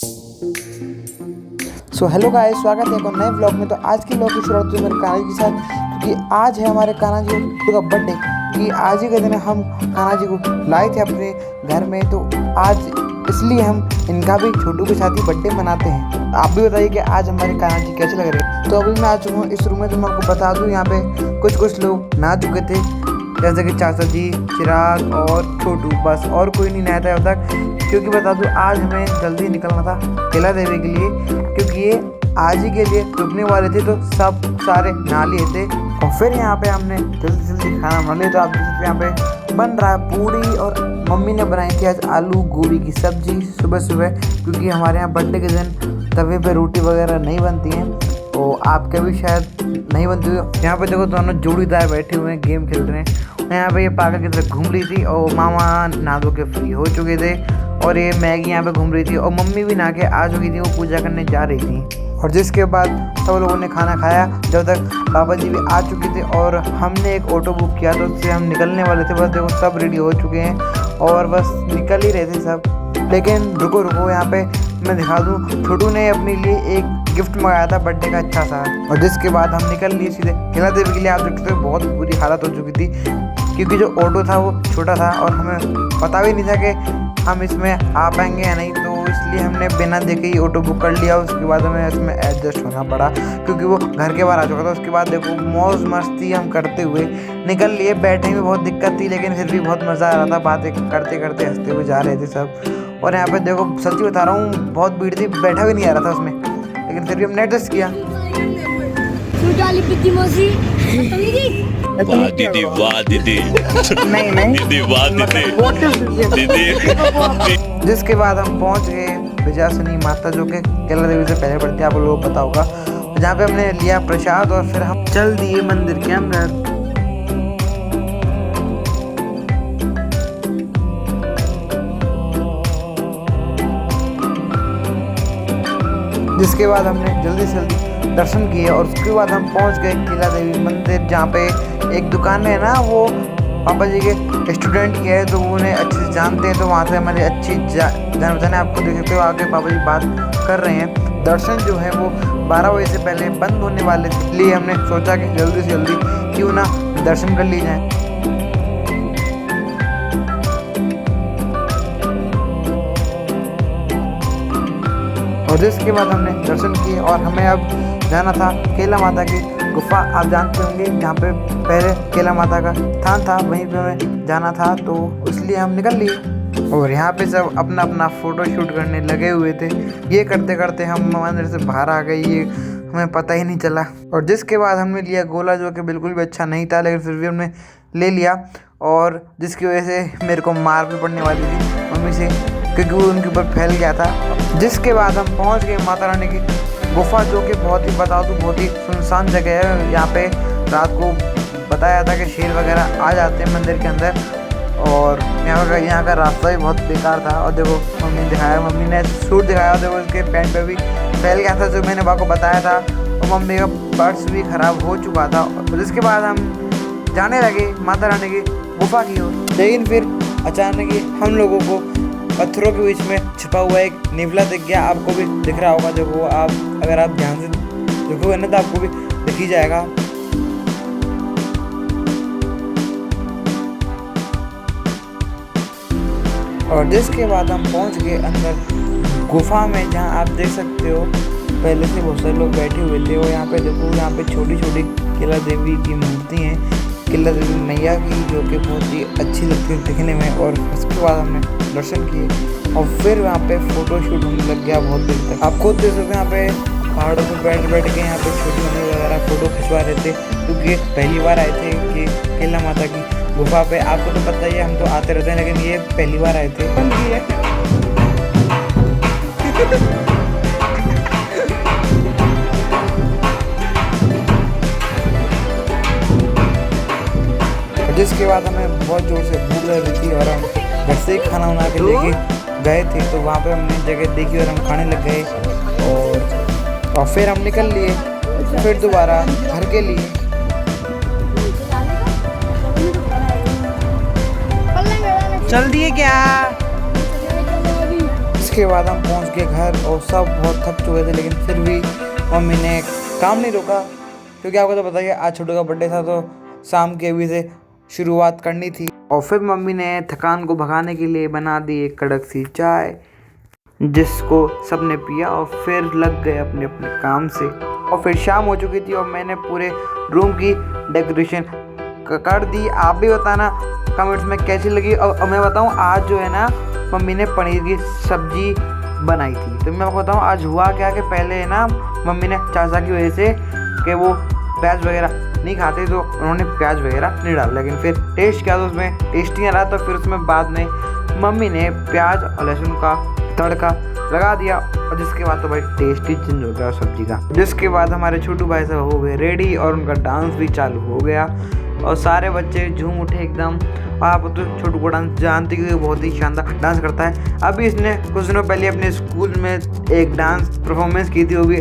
So hello guys, स्वागत है एक और नए व्लॉग में। तो आज की व्लॉग की शुरुआत हुई मेरे कान्हा जी के साथ, क्योंकि आज है हमारे कान्हा जी का बर्थडे। कि आज ही के दिन हम कान्हा जी को लाए थे अपने घर में, तो आज इसलिए हम इनका भी छोटू के साथ ही बर्थडे मनाते हैं। आप भी बताइए कि आज हमारे कान्हा जी कैसे लग रहे हैं। तो अभी मैं आ चुका हूँ इस रूम में। तो मैं आपको बता दूँ, यहाँ पे कुछ लोग नहा चुके थे, जैसे कि चाचा जी, चिराग और छोटू, बस और कोई नहीं नहाया था अब तक। क्योंकि बता दूँ, आज हमें जल्दी निकलना था केला देवी के लिए, क्योंकि ये आज ही के लिए रुकने वाले थे। तो सब सारे नहा लिए थे और फिर यहाँ पे हमने जल्दी खाना बना लिया। तो आप देख सकते हैं यहाँ पे बन रहा है पूड़ी, और मम्मी ने बनाई थी आज आलू गोभी की सब्जी सुबह, क्योंकि हमारे यहाँ बर्थडे के दिन तवे पे रोटी वगैरह नहीं बनती हैं, तो आपके भी शायद नहीं बनती हो। यहाँ पे देखो दोनों जोड़ीदार बैठे हुए हैं, गेम खेल रहे हैं। यहाँ पे ये पागल की तरह घूम रही थी, और मामा नहा धो के फ्री हो चुके थे, और ये मैगी यहाँ पे घूम रही थी, और मम्मी भी नहा के आ चुकी थी, वो पूजा करने जा रही थी। और जिसके बाद सब लोगों ने खाना खाया, जब तक पापा जी भी आ चुके थे, और हमने एक ऑटो बुक किया, तो उससे हम निकलने वाले थे। बस देखो सब रेडी हो चुके हैं और बस निकल ही रहे थे सब। लेकिन रुको यहाँ पे मैं दिखा दूँ, छोटू ने अपने लिए एक गिफ्ट मंगाया था बर्थडे का अच्छा सा, और जिसके बाद हम निकल लिए सीधे केला देवी के लिए। आप देखते हो बहुत बुरी हालत हो चुकी थी, क्योंकि जो ऑटो था वो छोटा था और हमें पता भी नहीं था कि हम इसमें आ पाएंगे या नहीं, तो इसलिए हमने बिना देखे ही ऑटो बुक कर लिया। उसके बाद हमें इसमें एडजस्ट होना पड़ा, क्योंकि वो घर के बाहर आ चुका था। उसके बाद देखो मौज मस्ती हम करते हुए निकल लिए। बैठने में बहुत दिक्कत थी, लेकिन फिर भी बहुत मज़ा आ रहा था, बातें करते करते हंसते हुए जा रहे थे सब। और यहाँ पे देखो सच्ची बता रहा हूँ, बहुत भीड़ थी, बैठा भी नहीं आ रहा था उसमें, लेकिन फिर भी हमने एडजस्ट किया। दीदी वाह दीदी नहीं दीदी वाह दीदी। जिसके बाद हम पहुंच गए विजयासनी माता, जो कि केला देवी से पहले पड़ती है, आप लोगों को पता होगा, जहाँ पे हमने लिया प्रसाद, और फिर हम चल दिए मंदिर के अंदर। जिसके बाद हमने जल्दी से जल्दी दर्शन किए, और उसके बाद हम पहुंच गए केला देवी मंदिर, जहाँ पे एक दुकान है ना, वो पापा जी के स्टूडेंट की है, तो वो उन्हें अच्छे से जानते हैं, तो वहाँ से हमारी अच्छी जान पहचान है। आपको देख सकते हो आगे पापा जी बात कर रहे हैं। दर्शन जो है वो 12 बजे से पहले बंद होने वाले थे, इसलिए हमने सोचा कि जल्दी से जल्दी क्यों ना दर्शन कर लिए जाएँ। और जिसके बाद हमने दर्शन किए, और हमें अब जाना था केला माता की गुफा। आप जानते होंगे जहाँ पे पहले केला माता का स्थान था, वहीं पे हमें जाना था, तो इसलिए हम निकल लिए। और यहाँ पे सब अपना अपना फ़ोटो शूट करने लगे हुए थे। ये करते करते हम मंदिर से बाहर आ गए, ये हमें पता ही नहीं चला। और जिसके बाद हमने लिया गोला, जो कि बिल्कुल भी अच्छा नहीं था, लेकिन फिर भी हमने ले लिया, और जिसकी वजह से मेरे को मार भी पड़ने वाली थी मम्मी से, क्योंकि वो उनके ऊपर फैल गया था। जिसके बाद हम पहुंच गए माता रानी की गुफा, जो कि बहुत ही बता दूँ बहुत ही सुनसान जगह है। यहाँ पे रात को बताया था कि शेर वगैरह आ जाते हैं मंदिर के अंदर, और यहाँ का रास्ता भी बहुत बेकार था। और देखो मम्मी ने सूट दिखाया, देखो उसके पैंट पे भी फैल गया था, जो मैंने आपको बताया था, और मम्मी का पर्स भी ख़राब हो चुका था। जिसके बाद हम जाने लगे माता रानी की गुफा की ओर, लेकिन फिर अचानक ही हम लोगों को पत्थरों के बीच में छिपा हुआ एक निवला दिख गया। आपको भी दिख रहा होगा, देखो आप अगर आप ध्यान से देखोगे ना, तो आपको भी दिख ही जाएगा। और जिसके बाद हम पहुंच गए अंदर गुफा में, जहां आप देख सकते हो पहले से बहुत सारे लोग बैठे हुए थे। और यहाँ पे देखो, यहाँ पे छोटी छोटी केला देवी की मूर्ति हैं, केला देवी मैया की, जो कि बहुत ही अच्छी लगती है दिखने में। और उसके बाद हमने दर्शन किए, और फिर वहाँ पे फ़ोटो शूट होने लग गया बहुत देर तक। आप खुद देख सकते हैं, यहाँ पे पहाड़ों पे बैठ के यहाँ पे छोटी मोटी वगैरह फ़ोटो खिंचवा रहे थे, क्योंकि पहली बार आए थे कि केला माता की गुफा पे। आपको तो पता ही है, हम तो आते रहते हैं, लेकिन ये पहली बार आए थे। जिसके बाद हमें बहुत जोर से भूख लग रही थी, और हम घर से ही खाना बना के लेके गए थे, तो वहाँ पे हमने जगह देखी और हम खाने लग गए। और फिर हम निकल लिए फिर दोबारा घर के लिए। चल दिए क्या? जिसके बाद हम पहुंच गए घर और सब बहुत थक चुके थे, लेकिन फिर भी मम्मी ने काम नहीं रोका, क्योंकि आपको तो बताइए आज छोटू का बर्थडे था तो शाम के अभी से शुरुआत करनी थी। और फिर मम्मी ने थकान को भगाने के लिए बना दी एक कड़क सी चाय, जिसको सबने पिया और फिर लग गए अपने अपने काम से। और फिर शाम हो चुकी थी और मैंने पूरे रूम की डेकोरेशन कर दी। आप भी बताना कमेंट्स में कैसी लगी। और मैं बताऊं, आज जो है ना मम्मी ने पनीर की सब्जी बनाई थी। तो मैं आपको बताऊं आज हुआ क्या कि पहले है ना मम्मी ने चाचा की वजह से कि वो प्याज वगैरह नहीं खाते तो उन्होंने प्याज वगैरह नहीं डाला, लेकिन फिर टेस्ट किया तो उसमें टेस्ट नहीं आ रहा, तो फिर उसमें बाद में मम्मी ने प्याज और लहसुन का तड़का लगा दिया और जिसके बाद तो भाई टेस्ट ही चेंज हो गया सब्जी का। जिसके बाद हमारे छोटू भाई साहब हो गए रेडी और उनका डांस भी चालू हो गया और सारे बच्चे झूम उठे एकदम। और आप तो छोटू को डांस जानते कि बहुत ही शानदार डांस करता है। अभी इसने कुछ दिनों पहले अपने स्कूल में एक डांस परफॉर्मेंस की थी, वो भी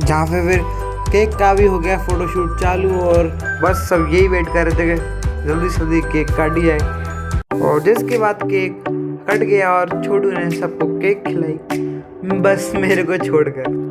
जहाँ पे फिर केक का भी हो गया फोटोशूट चालू और बस सब यही वेट कर रहे थे कि जल्दी से जल्दी केक काट ही जाए। और जिसके बाद केक कट गया और छोटू ने सबको केक खिलाई, बस मेरे को छोड़कर।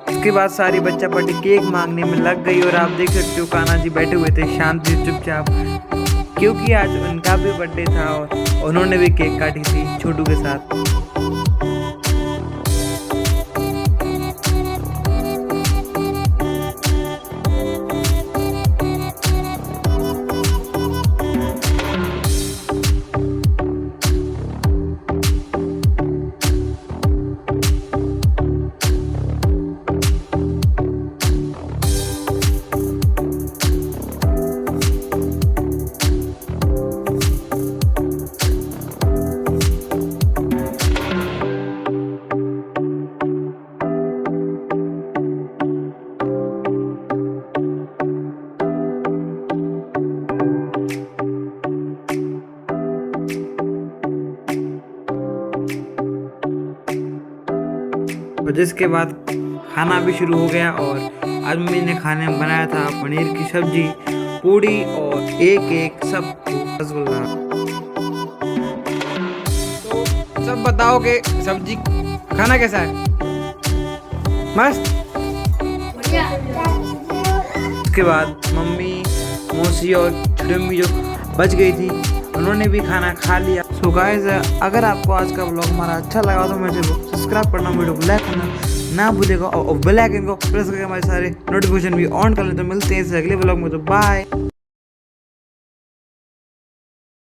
उसके बाद सारी बच्चा पार्टी केक मांगने में लग गई और आप देख सकते हो कान्हा जी बैठे हुए थे शांति से चुपचाप, क्योंकि आज उनका भी बर्थडे था और उन्होंने भी केक काटी थी छोटू के साथ। और जिसके बाद खाना भी शुरू हो गया और आज मम्मी ने खाने में बनाया था पनीर की सब्जी, पूड़ी और एक सब रसगुल्ला। तो सब बताओ कि सब्जी खाना कैसा है? मस्त। उसके बाद मम्मी, मौसी और छोटी मम्मी जो बच गई थी उन्होंने भी खाना खा लिया। सो गाइस, अगर आपको आज का व्लॉग हमारा अच्छा लगा तो मुझे सब्सक्राइब करना, वीडियो को लाइक करना ना भूलेगा और बेल आइकन को प्रेस करके हमारे सारे नोटिफिकेशन भी ऑन कर ले। तो मिलते हैं इस अगले व्लॉग में, तो बाय।